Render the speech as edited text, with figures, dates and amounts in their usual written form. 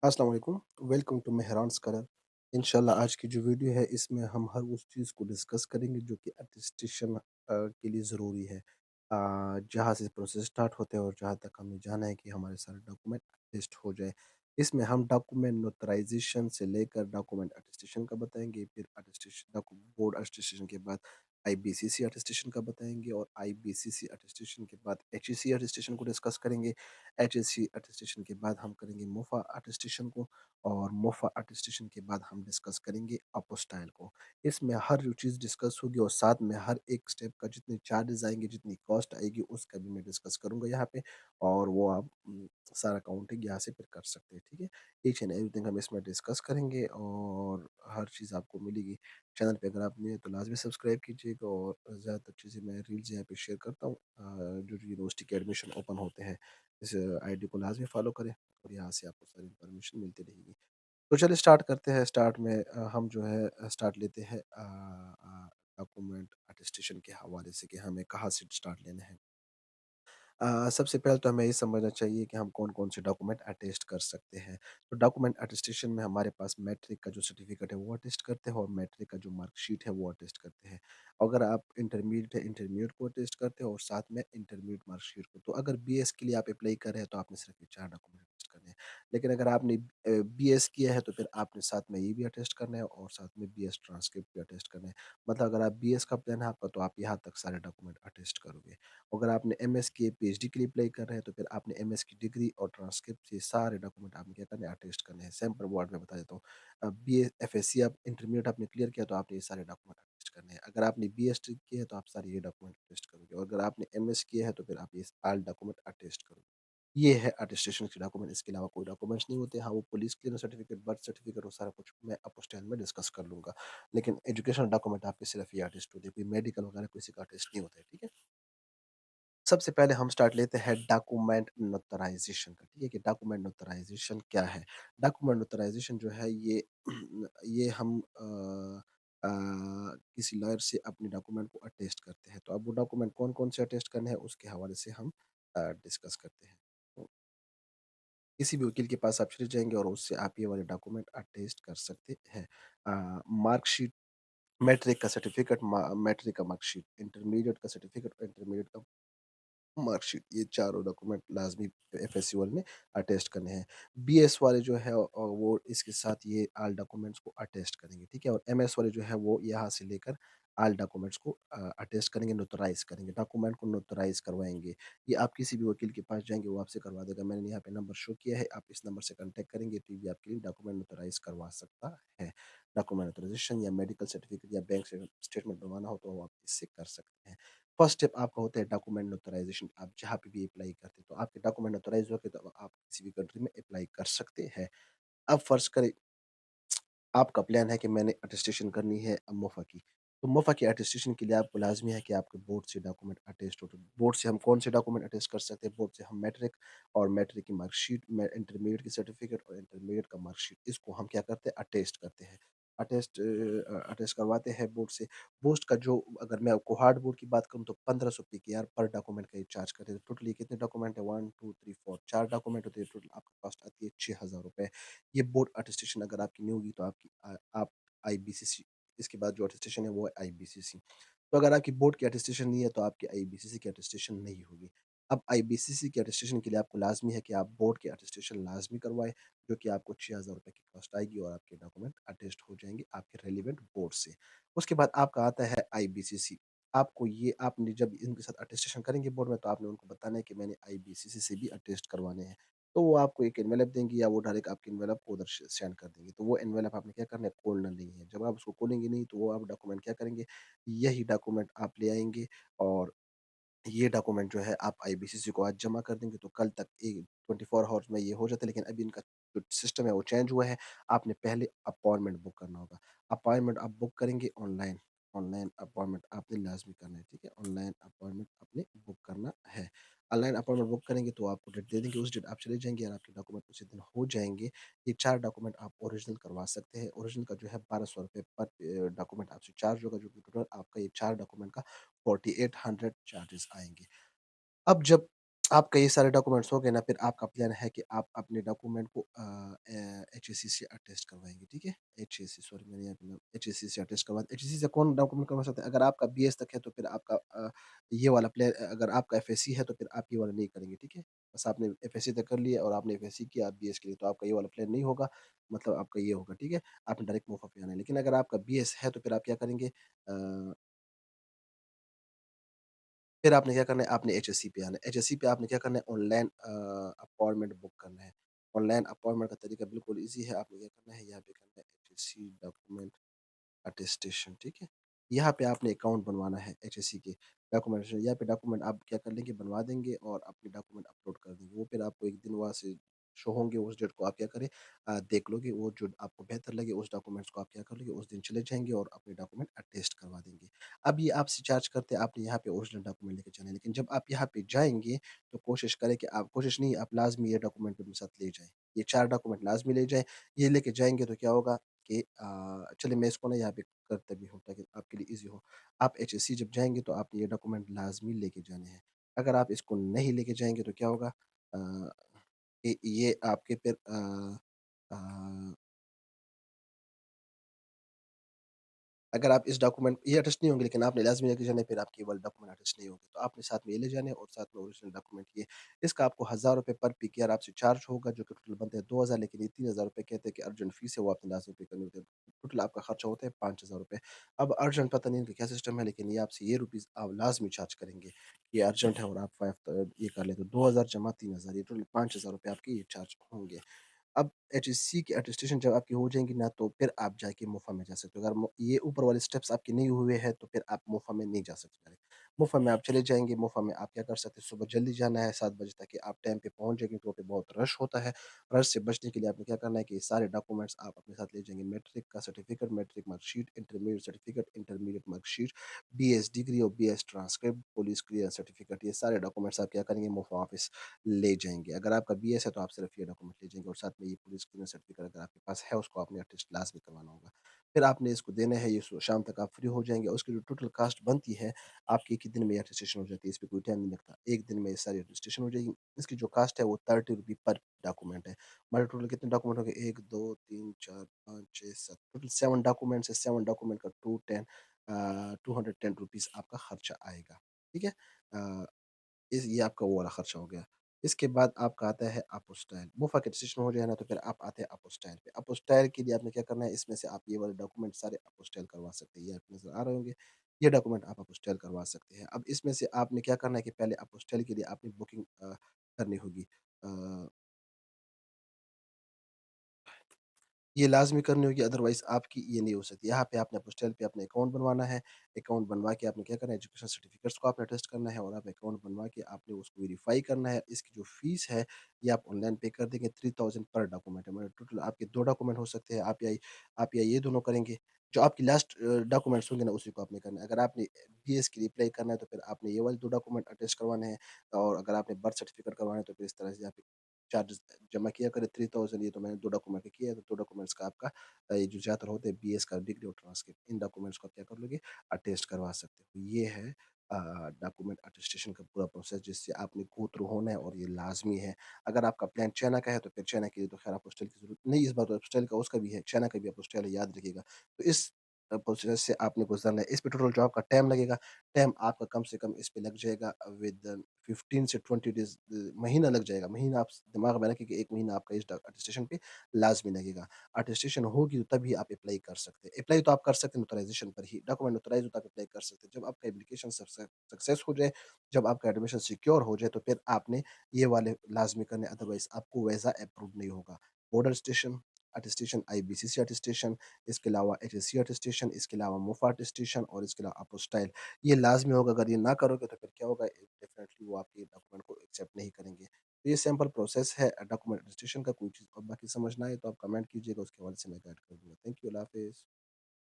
अस्सलाम वालेकुम, welcome to Mehran scholar. इंशाल्लाह आज की जो वीडियो है इसमें हम हर उस चीज़ को डिस्कस करेंगे जो कि अटेस्टेशन के लिए ज़रूरी है। जहाँ से प्रोसेस स्टार्ट होते हैं और जहाँ तक हमें जाना है कि हमारे सारे डॉक्यूमेंट अटेस्ट हो जाए। इसमें हम डॉक्यूमेंट नोटराइजेशन से लेकर डॉक्यूमेंट अटेस्टेशन का बताएँगे, फिर अटेस्टेशन बोर्ड अटेस्टेशन के बाद आईबीसीसी अटेस्टेशन का बताएँगे और आईबीसीसी अटेस्टेशन के बाद एचईसी अटेस्टेशन को डिस्कस करेंगे। एचएससी अटेस्टेशन के बाद हम करेंगे मोफा अटेस्टेशन को और मोफा अटेस्टेशन के बाद हम डिस्कस करेंगे अपोस्टाइल को। इसमें हर जो चीज़ डिस्कस होगी और साथ में हर एक स्टेप का जितने चार्जेस आएँगे, जितनी कॉस्ट आएगी उसका भी मैं डिस्कस करूँगा यहाँ पे और वो आप सारा काउंटिंग यहाँ से फिर कर सकते हैं, ठीक है? ईच एंड एवरीथिंग हम इसमें डिस्कस करेंगे और हर चीज़ आपको मिलेगी। चैनल पे अगर आप नए हैं तो लाज़मी सब्सक्राइब कीजिएगा और ज़्यादातर चीज़ें मैं रील्स यहाँ पे शेयर करता हूँ। जो यूनिवर्सिटी के एडमिशन ओपन होते हैं इस आईडी को लाज़मी फ़ॉलो करें और यहाँ से आपको सारी इन्फॉर्मेशन मिलती रहेगी। तो चलिए स्टार्ट करते हैं। स्टार्ट में हम जो है स्टार्ट लेते हैं डॉक्यूमेंट अटेस्टेशन के हवाले से कि हमें कहाँ से स्टार्ट लेना है। सबसे पहले तो हमें ये समझना चाहिए कि हम कौन-कौन से डॉक्यूमेंट अटेस्ट कर सकते हैं। तो डॉक्यूमेंट अटेस्टेशन में हमारे पास मैट्रिक का जो सर्टिफ़िकेट है वो अटेस्ट करते हैं और मैट्रिक का जो मार्कशीट है वो अटेस्ट करते हैं। अगर आप इंटरमीडिएट है, इंटरमीडिएट को अटेस्ट करते हैं और साथ में इंटरमीडिएट मार्कशीट को। तो अगर बीएस के लिए आप अप्लाई कर रहे हैं तो आपने सिर्फ़ ये 4 डॉक्यूमेंट अटेस्ट करने हैं। लेकिन अगर आपने बीएस किया है तो फिर आपने साथ में ये भी अटेस्ट करना है और साथ में बीएस ट्रांसक्रिप्ट भी अटेस्ट करना है। मतलब अगर आप बीएस का प्लान है आपका तो आप यहाँ तक सारे डॉक्यूमेंट अटेस्ट करोगे। अगर आपने एमएस किए पीएचडी के लिए अप्लाई कर रहे हैं तो फिर आपने एमएस की डिग्री और ट्रांसक्रिप्ट ये सारे डॉक्यूमेंट आपने क्या करने हैं अटेस्ट करने हैं। सैंपल वर्ड में बता देता हूँ। बीए एफएससी आप इंटरमीडिएट आपने क्लियर किया तो आपने ये सारे डॉक्यूमेंट अटेस्ट करने हैं। अगर आपने बीएसटी किया है तो आप सारे ये डॉक्यूमेंट अटेस्ट करोगे और अगर आपने एमएस किया है तो फिर आप ये ऑल डॉक्यूमेंट अटेस्ट करोगे। ये है अटेस्टेशन के डॉक्यूमेंट, इसके अलावा कोई डॉक्यूमेंट्स नहीं होते। हाँ, वो police clearance certificate, birth certificate वो सारा कुछ मैं अपोस्टाइल में डिस्कस कर लूँगा। लेकिन एजुकेशनल डॉक्यूमेंट आपके सिर्फ ये अटेस्ट होते हैं, कोई मेडिकल वगैरह किसी का अटेस्ट नहीं होता है, ठीक है? सबसे पहले हम स्टार्ट लेते हैं डॉक्यूमेंट नोटराइजेशन का, ठीक है? कि डॉक्यूमेंट नोटराइजेशन क्या है? डॉक्यूमेंट नोटराइजेशन जो है ये ये हम किसी लॉयर से अपने डॉक्यूमेंट को अटेस्ट करते हैं। तो अब वो डॉक्यूमेंट कौन-कौन से अटेस्ट करने हैं उसके हवाले से हम डिस्कस करते हैं। तो किसी भी वकील के पास आप चले जाएँगे और उससे आप ये वाले डॉक्यूमेंट अटेस्ट कर सकते हैं। मार्कशीट, मैट्रिक का सर्टिफिकेट, मैट्रिक का मार्कशीट, इंटरमीडिएट का सर्टिफिकेट, इंटरमीडिएट का मार्कशीट, ये चारों डॉक्यूमेंट लाज़मी एफएससी वाले ने अटेस्ट करने हैं। बीएस वाले जो है वो इसके साथ ये ऑल डॉक्यूमेंट्स को अटेस्ट करेंगे, ठीक है? और एमएस वाले जो है वो यहाँ से लेकर ऑल डॉक्यूमेंट्स को अटेस्ट करेंगे, नोटराइज़ करेंगे, डॉक्यूमेंट को नोटराइज़ करवाएँगे। ये आप किसी भी वकील के पास जाएँगे, वो आपसे करवा देगा। मैंने यहाँ पे नंबर शो किया है, आप इस नंबर से कॉन्टैक्ट करेंगे तो ये भी आपके लिए डॉक्यूमेंट नोटराइज़ करवा सकता है। डॉक्यूमेंट नोटराइजेशन या मेडिकल सर्टिफिकेट या बैंक से स्टेटमेंट बनवाना हो तो वो आप इससे कर सकते हैं। फर्स्ट स्टेप आपका होता है डॉक्यूमेंट नोटराइजेशन। आप जहाँ पे भी अप्लाई करते हैं तो आपके डॉक्यूमेंट नोटराइज हो के तो आप किसी भी कंट्री में अप्लाई कर सकते हैं। अब फर्ज करें आपका प्लान है कि मैंने अटेस्टेशन करनी है मोफ़ा की। तो मोफ़ा की अटेस्टेशन के लिए आपको लाज़मी है कि आपके बोर्ड से डॉक्यूमेंट अटेस्ट हो। तो बोर्ड से हम कौन से डॉक्यूमेंट अटेस्ट कर सकते हैं? बोर्ड से हम मैट्रिक और मैट्रिक की मार्कशीट, इंटरमीडिएट की सर्टिफिकेट और इंटरमीडिएट का मार्कशीट, इसको हम क्या करते हैं? अटेस्ट करते हैं। अटेस्ट करवाते हैं बोर्ड से। बोर्ड का जो, अगर मैं आपको हार्ड बोर्ड की बात करूँ तो ₹1500 की यार पर डॉक्यूमेंट का ये चार्ज करते हैं। टोटली कितने डॉक्यूमेंट है? 1, 2, 3, 4 4 डॉक्यूमेंट होते हैं। टोटल आपकी कॉस्ट आती है ₹6000। ये बोर्ड अटेस्टेशन अगर आपकी नहीं होगी तो आप आईबीसीसी, इसके बाद जो अटेस्टेशन है वो है आईबीसीसी। तो अगर आपकी बोर्ड की अटेस्टेशन नहीं है तो आपकी आईबीसीसी की अटेस्टेशन नहीं होगी। अब आईबीसीसी की अटेस्टेशन के लिए आपको लाज़मी है कि आप बोर्ड की अटेस्टेशन लाज़मी करवाएँ, जो कि आपको ₹6000 की कॉस्ट आएगी और आपके डॉक्यूमेंट अटेस्ट हो जाएँगे आपके रेलेवेंट बोर्ड से। उसके बाद आपका आता है आईबीसीसी। आपको ये आपने जब इनके साथ अटेस्टेशन करेंगे बोर्ड में तो आपने उनको बताना है कि मैंने आईबीसीसी से भी अटेस्ट करवाने हैं। तो वो आपको एक एनवेलप देंगी या वो डायरेक्ट आपके एनवेलप को उधर सेंड कर देंगे। तो वो एनवेलप आपने क्या करना है? खोलना नहीं है। जब आप उसको खोलेंगे नहीं तो वो आप डॉक्यूमेंट क्या करेंगे? यही डॉक्यूमेंट आप ले आएँगे और ये डॉक्यूमेंट जो है आप आईबीसीसी को आज जमा कर देंगे तो कल तक 24 हॉर्स में ये हो जाता है, लेकिन अभी इनका जो सिस्टम है वो चेंज हुआ है। आपने पहले अपॉइंटमेंट बुक करना होगा। अपॉइंटमेंट आप बुक करेंगे ऑनलाइन। ऑनलाइन अपॉइंटमेंट आपने लाज़मी करना है, ठीक है? ऑनलाइन अपॉइंटमेंट आपने बुक करना है। ऑनलाइन अपॉइंटमेंट बुक करेंगे तो आपको डेट दे देंगे, उस डेट आप चले जाएँगे और आपके डॉक्यूमेंट उसी दिन हो जाएँगे। ये 4 डॉक्यूमेंट आप ओरिजिनल करवा सकते हैं। ओरिजिनल का जो है ₹1200 पर डॉक्यूमेंट आपसे चार्ज होगा, जो कि टोटल आपका ये 4 डॉक्यूमेंट का 4800 चार्जेस आएँगे। अब जब आपका ये सारे डॉक्यूमेंट्स हो गए ना, फिर आपका प्लान है कि आप अपने डॉक्यूमेंट को एचएससी से अटेस्ट करवाएँगे, ठीक है? एचएससी सॉरी मैंने यहाँ पे ना एचएससी से अटेस्ट करवा एचएससी से कौन डॉक्यूमेंट करवा सकता है? अगर आपका बीएस तक है तो फिर आपका ये वाला प्लान अगर आपका एफएससी है तो फिर आप ये वाला नहीं करेंगे, ठीक है? बस आपने एफएससी तक कर लिया और आपने एफएससी किया आप बीएस के लिए तो आपका ये वाला प्लान नहीं होगा, मतलब आपका ये होगा, ठीक है? आपने डायरेक्ट मोफ़ा पे आना है। लेकिन अगर आपका बीएस है तो फिर आप क्या करेंगे फिर आपने क्या करना है, आपने एचएससी पे आना है। एचएससी पे आपने क्या करना है, ऑनलाइन अपॉइंटमेंट बुक करना है। ऑनलाइन अपॉइंटमेंट का तरीका बिल्कुल ईज़ी है। आपने क्या करना है, यहाँ पे करना है एचएससी डॉक्यूमेंट अटेस्टेशन, ठीक है? यहाँ पे आपने अकाउंट बनवाना है एचएससी के डॉक्यूमेंटेशन यहाँ पे डॉक्यूमेंट आप क्या कर लेंगे, बनवा देंगे और अपने डॉक्यूमेंट अपलोड कर देंगे। वो फिर आपको 1 दिन वहाँ से शो होंगे, उस डेट को आप क्या करें देख लोगे, वो जो आपको बेहतर लगे उस डॉक्यूमेंट्स को आप क्या कर लोगे, उस दिन चले जाएँगे और अपने डॉक्यूमेंट अटेस्ट करवा देंगे। अब ये आपसे चार्ज करते हैं, आपने यहाँ पे ओरिजिनल डॉक्यूमेंट लेके जाना है, लेकिन जब आप यहाँ पे जाएँगे, तो कोशिश करें कि आप कोशिश नहीं, आप लाज़मी ये डॉक्यूमेंट अपने साथ ले जाएँ। ये 4 डॉक्यूमेंट लाज़मी ले जाएँ, ये लेके जाएँगे तो क्या होगा कि चलिए मैं इसको ना यहाँ पे करता भी हूँ ताकि आपके लिए ईज़ी हो। आप एचएससी जब जाएँगे तो आपने ये डॉक्यूमेंट लाज़मी लेके जाने हैं। अगर आप इसको नहीं लेके जाएँगे तो क्या होगा अ, कि ये आपके फिर अ अगर आप इस डॉक्यूमेंट ये अटेस्ट नहीं होंगे लेकिन आपने लाज़मी लेके जाने फिर आपके वाले डॉक्यूमेंट अटेस्ट नहीं होंगे। तो आपने साथ में ये ले जाने और साथ में ओरिजिनल डॉक्यूमेंट ये। इसका आपको ₹1000 पर पीकेआर आपसे चार्ज होगा जो कि टोटल बनते हैं 2000 लेकिन ये ₹3000 कहते हैं कि अर्जेंट फ़ीस है वो आपने लाज़मी पे करनी होती है। टोटल आपका खर्चा होता है ₹5000 अब अर्जेंट पता नहीं इनका क्या सिस्टम है लेकिन ये आपसे ये रुपीज़ आप लाज़मी चार्ज करेंगे। ये अर्जेंट है और आप 5 ये कर लें तो 2000 जमा 3000 ये टोटल ₹5000 आपके ये चार्ज होंगे। अब एचएससी की अटेस्टेशन जब आपकी हो जाएँगी ना, तो फिर आप जाके मुफ़ा में जा सकते हो। अगर मु ये ऊपर वाले स्टेप्स आपके नहीं हुए हैं, तो फिर आप मुफ़ा में नहीं जा सकते डायरेक्ट। मुफ़ा में आप चले जाएँगे, मुफ़ा में आप क्या कर सकते हैं, सुबह जल्दी जाना है 7 बजे ताकि आप टाइम पे पहुँच जाएँ क्योंकि वहाँ पे बहुत रश होता है। रश से बचने के लिए आपने क्या करना है कि ये सारे डॉक्यूमेंट्स आप अपने साथ ले जाएँगे। मैट्रिक का certificate, matric marksheet, intermediate certificate, intermediate marksheet, BS degree और BS transcript, police clearance certificate, ये सारे डॉक्यूमेंट्स आप क्या करेंगे, मुफ़ा ऑफिस ले जाएँगे। अगर आपका बीएस है तो आप सिर्फ़ ये डॉक्यूमेंट ले जाएँगे और साथ में ये पुलिस क्लियरेंस सर्टिफ़िकेट अगर आपके पास है उसको आपने अटेस्ट लाज़मी करवाना होगा। फिर आपने इसको देना है, ये सु शाम तक आप फ्री हो जाएँगे और उसकी जो टोटल कॉस्ट बनती है, आपकी 1 ही दिन में ये अटेस्टेशन हो जाती है, इस पे कोई टाइम नहीं लगता। 1 दिन में ये सारी अटेस्टेशन हो जाएगी। इसकी जो कॉस्ट है वो ₹30 पर डॉक्यूमेंट है। हमारे टोटल कितने डॉक्यूमेंट हो गए 1, 2, 3, 4, 5, 6, 7 टोटल 7 डॉक्यूमेंट्स है, 7 डॉक्यूमेंट का 210 रुपीज़ आपका खर्चा आएगा। ठीक है? अ इस ये आपका वो वाला खर्चा हो गया। इसके बाद आपका आता है अपोस्टाइल। मुफ़ा का रजिस्ट्रेशन हो जाए ना तो फिर आप आते हैं अपोस्टाइल पे। अपोस्टाइल के लिए आपने क्या करना है इसमें से आप ये वाले डॉक्यूमेंट सारे अपोस्टाइल करवा सकते हैं। ये आपको नज़र आ रहे होंगे। ये डॉक्यूमेंट आप अपोस्टाइल करवा सकते हैं। अब इसमें से आपने क्या करना है कि पहले अपोस्टाइल के लिए आपने बुकिंग करनी होगी। अ ये लाज़मी करनी होगी अदरवाइज़ आपकी ये नहीं हो सकती। यहाँ पे आपने अपोस्टल पे अपने अकाउंट बनवाना है। अकाउंट बनवा के आपने क्या करना है एजुकेशन सर्टिफ़िकेट्स को आपने अटेस्ट करना है और आप अकाउंट बनवा के आपने उसको वेरीफ़ाई करना है। इसकी जो फ़ीस है ये आप ऑनलाइन पे कर देंगे 3000 पर डॉक्यूमेंट है। मतलब टोटल आपके 2 डॉक्यूमेंट हो सकते हैं। आप या ये दोनों करेंगे। जो आपकी लास्ट डॉक्यूमेंट्स होंगे ना उसी को आपने करना है। अगर आपने बीएस के लिए अप्लाई करना है तो फिर आपने ये वाले 2 डॉक्यूमेंट अटेस्ट करवाने हैं और अगर आपने बर्थ सर्टिफ़िकेट करवाना है तो फिर इस तरह से आप चार्जेस जमा किया करें 3000 ये तो मैंने 2 डॉक्यूमेंट का किया है, तो 2 डॉक्यूमेंट्स का आपका ये जो ज़्यादातर होते हैं बीएस का डिग्री और ट्रांसक्रिप्ट इन डॉक्यूमेंट्स को आप क्या कर लोगे अटेस्ट करवा सकते हो। ये है डॉक्यूमेंट अटेस्टेशन का पूरा प्रोसेस जिससे आपने गो थ्रू होना है और ये लाज़मी है। अगर आपका प्लान चाइना का है तो फिर चाइना के लिए तो ख़ैर अपोस्टल की ज़रूरत नहीं इस बार तो अपोस्टल का उसका भी है, चाइना का भी अपोस्टल है याद रखिएगा। तो इस प्रोसेस से आपने गुज़रना है। इस पे टोटल जो आपका टाइम लगेगा, टाइम आपका कम से कम इस पे लग जाएगा विद 15 से 20 डेज़ महीना लग जाएगा। महीना आप दिमाग में रखें कि 1 महीना आपका इस अटेस्टेशन पे लाज़मी लगेगा। अटेस्टेशन होगी तो तभी आप अप्लाई कर सकते हैं। अप्लाई तो आप कर सकते हैं नोटराइज़ेशन पर ही, डॉक्यूमेंट नोटराइज़ हो तो आप अप्लाई कर सकते हैं। जब आपका एप्लीकेशन सक्सेस हो जाए, जब आपका एडमिशन सिक्योर हो जाए तो फिर आपने ये वाले लाज़मी करने अदरवाइज़ आपको वीज़ा अप्रूव नहीं होगा। Border station attestation, IBCC attestation, इसके अलावा एचएससी अटेस्टेशन, इसके अलावा मुफ़ा अटेस्टेशन और इसके अलावा अपोस्टाइल ये लाज़मी होगा, अगर ये ना करोगे तो फिर क्या होगा डेफ़िनेटली वो आपके डॉक्यूमेंट को एक्सेप्ट नहीं करेंगे। तो ये सिंपल प्रोसेस है डॉक्यूमेंट रजिस्ट्रेशन का, कोई चीज़ और बाकी समझ ना आए तो आप कमेंट कीजिएगा, उसके हवाले से मैं गाइड कर दूँगा। थैंक यू, अल्लाह हाफ़िज़।